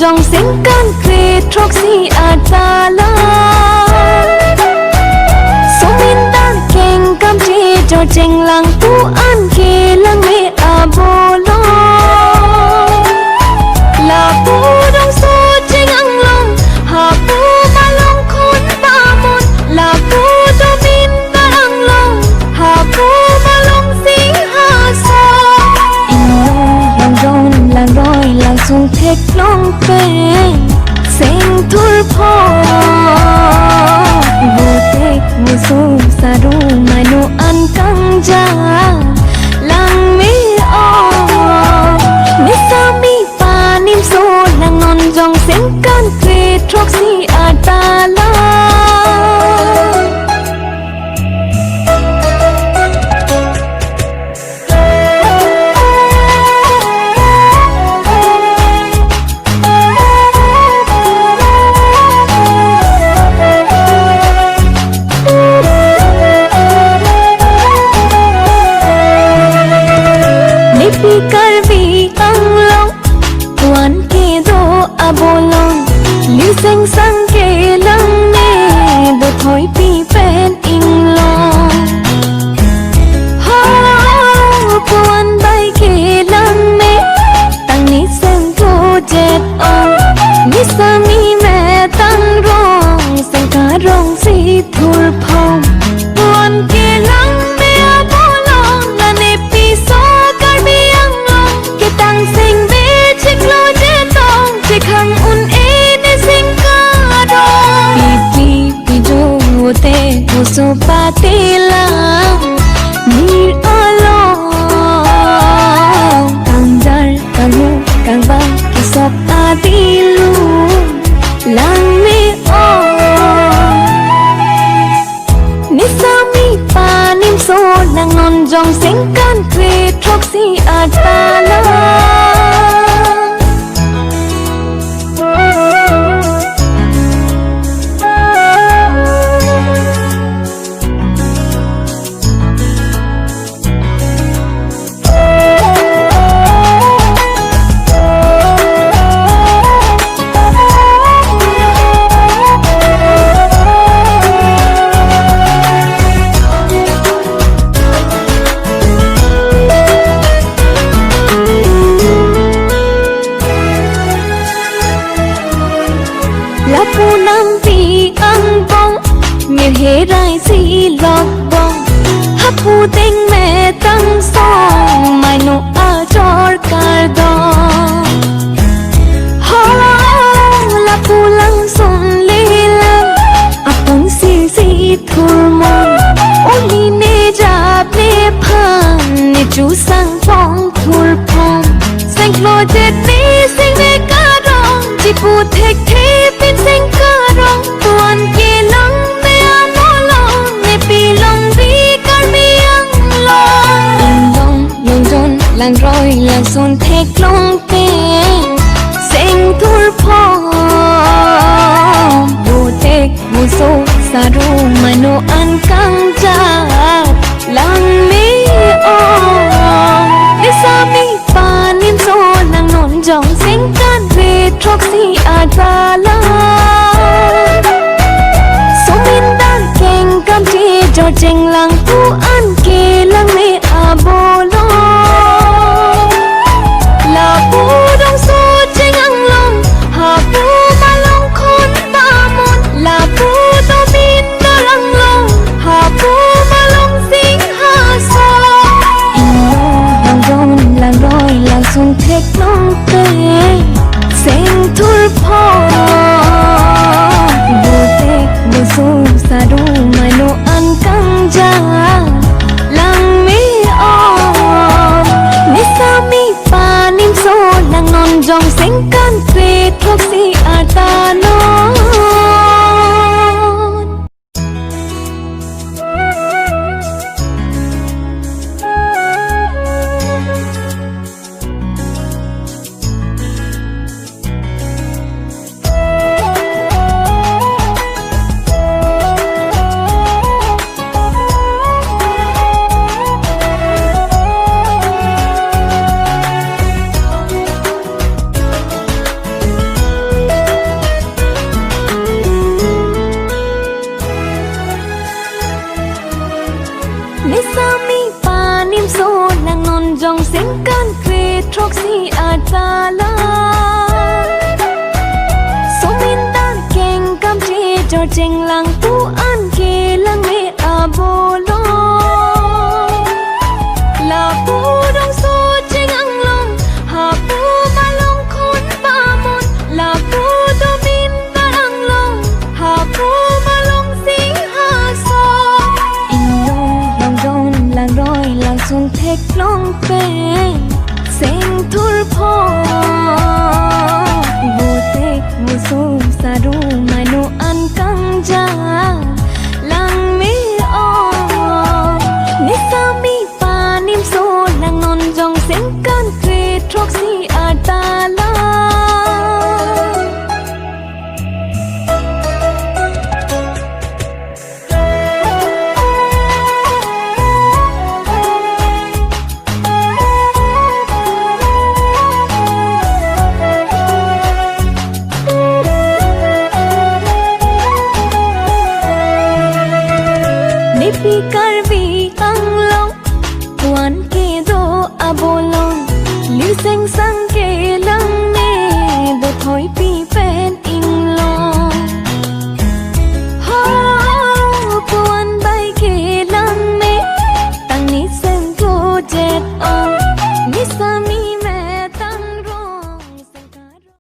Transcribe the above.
jong sing kan kre troxy atala so min dan keng kam che jo cheng lang tu an ke lang me abolo la pu dong so cheng ang long ha pu ma long khon pa mon la pu do min barang long ha pu ma long sing ha so in long long lang roi lang sung thek long pe sing thul pho bu tek mu su sa ru mai no an kang ja lang mi o ni sa mi pa nim so lang non jong sing kan kre troxy atala Karvi ang long tuan ke do abolong liu seng sang ke lang ne bo thoi pi pen ing long ha tuan bai ke lang ne tang ni seng ko jet on ni sa mi me tang rong seng ka rong si thul phong tuan ke lang ne abolong la ne pi so sing be chik lo je tong che khang un e ne sing ka ro pi jo te ko so pa te la ni alo kang jar kang lu kang ba ki sop ta ti lu lang me o ni sa mi pa nim so lang non jong sing kan kre troxy atala he rai si lok bong hapu ting me tang song mai no a chor kar do ha la pu lang son le lang apun si si thur mon oni ne jap ne phang ne chu sang phong thur phong sang lo jet ne sing ne ka rong chi pu thek the pin sing ka rong tuan ke lang lang roi lang son thek long pe sing thul pho bu tek mu so sa ru mai no an kang ja lang mi o ni sa mi pa nim so lang non jong sing kan re troxy atala so min dan keng kam ti jo cheng lang tu an ke lang me abolo la pu dong so cheng ang long ha pu ma long khon pa mon la pu do min da lang long ha pu ma long sing ha so in lang roi lang sung thek long pe sing thul pho bu tek bu so sa du mai no an kang ja si atala Sumin tan keng kam chi cho cheng lang tu an ke lang me abolo La pu dong so cheng ang long ha pu ma long khon pa mon La pu do min barang long ha pu ma long sing ha so In long long don lang roi lang sung thek long pe Sing thur pho